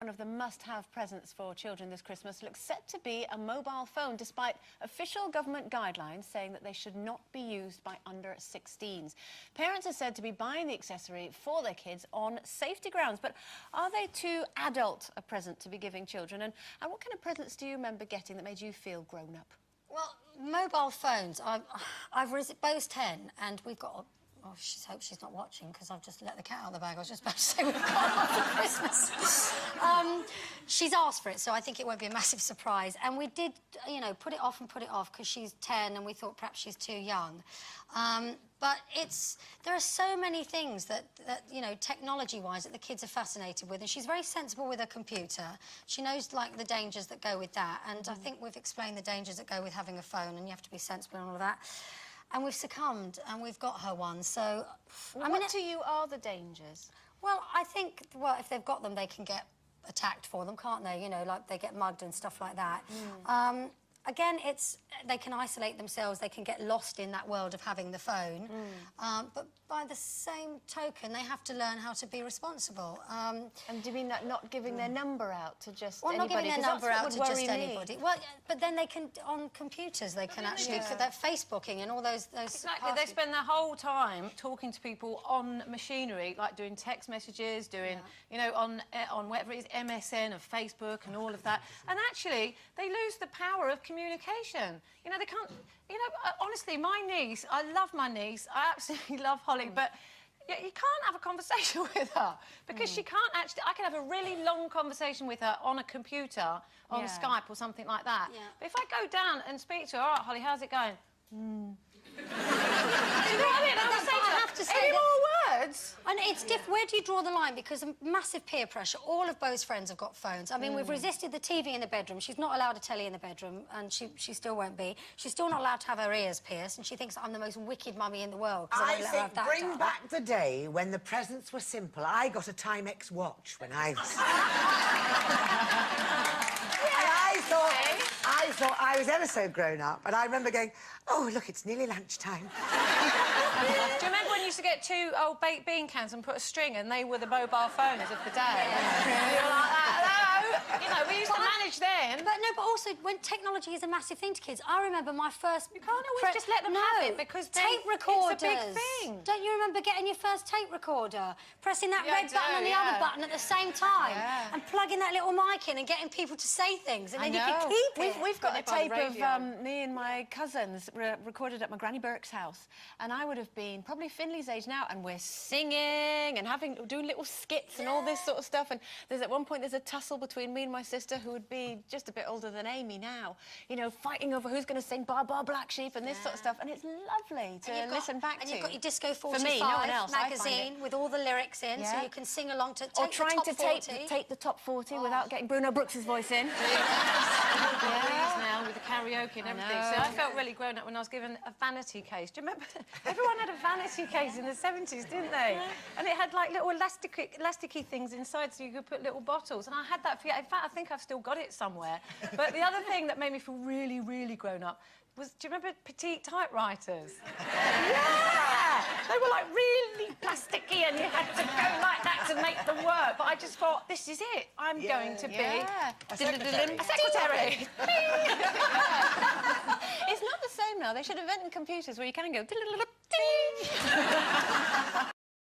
One of the must-have presents for children this Christmas looks set to be a mobile phone, despite official government guidelines saying that they should not be used by under-16s. Parents are said to be buying the accessory for their kids on safety grounds. But are they too adult a present to be giving children? And what kind of presents do you remember getting that made you feel grown up? Well, mobile phones. I've both 10, and we've got... Oh, I hope she's not watching, because I've just let the cat out of the bag. I was just about to say we've got one for Christmas. She's asked for it, so I think it won't be a massive surprise. And we did, you know, put it off, because she's 10, and we thought perhaps she's too young. But there are so many things that you know, technology-wise, that the kids are fascinated with. And she's very sensible with her computer. She knows, like, the dangers that go with that. And I think we've explained the dangers that go with having a phone, and you have to be sensible and all of that. And we've succumbed, and we've got her one, so... What to you are the dangers? Well, I think, well, if they've got them, they can get attacked for them, can't they? You know, like, they get mugged and stuff like that. Again, they can isolate themselves, they can get lost in that world of having the phone. But by the same token, they have to learn how to be responsible. And do you mean that not giving their number out to just anybody? Not giving their number out to just anybody. Me. Well, but then they can, on computers, they can actually, for that Facebooking and all those Exactly, they spend their whole time talking to people on machinery, like doing text messages, doing, you know, on whatever it is, MSN or Facebook and all of that. And actually, they lose the power of communication. You know, they can't... You know, honestly, my niece, I love my niece, I absolutely love Holly, but you can't have a conversation with her because she can't actually... I can have a really long conversation with her on a computer, on Skype or something like that. But if I go down and speak to her, all right, Holly, how's it going? Do you know what I mean? I have to say any more words? And it's different. Where do you draw the line? Because of massive peer pressure. All of Beau's friends have got phones. I mean, we've resisted the TV in the bedroom. She's not allowed a telly in the bedroom, and she still won't be. She's still not allowed to have her ears pierced, and she thinks I'm the most wicked mummy in the world. I think bring back the day when the presents were simple. I got a Timex watch when I was... I thought I was ever so grown up, and I remember going, oh, look, it's nearly lunchtime. Do you remember when you used to get two old baked bean cans and put a string, and they were the mobile phones of the day? You were like that, hello? You know, we used to manage then. But no, but also, when technology is a massive thing to kids, I remember my first... You can't always just let them have it, because tape recorders. It's a big thing. Don't you remember getting your first tape recorder? Pressing that red button and the other button at the same time? And plugging that little mic in and getting people to say things, and then you could keep it. We've got a tape of me and my cousins recorded at my Granny Burke's house, and I would have been probably Finley's age now, and we're singing and doing little skits and all this sort of stuff. And at one point there's a tussle between me and my sister, who would be just a bit older than Amy now, you know, fighting over who's going to sing Bar Bar Black Sheep and this sort of stuff. And it's lovely to listen back to. And you've got your Disco 45 For me, no one else, magazine with all the lyrics in, so you can sing along to or trying to take the top 40 without getting Bruno Brooks's voice in. Now with the karaoke and everything. So I felt really grown up when I was given a vanity case. Do you remember? Everyone had a vanity case in the 70s, didn't they? And it had like little elasticy things inside, so you could put little bottles. And I had that for... In fact, I think I've still got it somewhere. But the other thing that made me feel really, really grown up was, do you remember petite typewriters? Yeah! They were like really plasticky, and you had to go like that to make them work. But I just thought, this is it. I'm going to be a secretary. A secretary. It's not the same now. They should invent computers where you can go...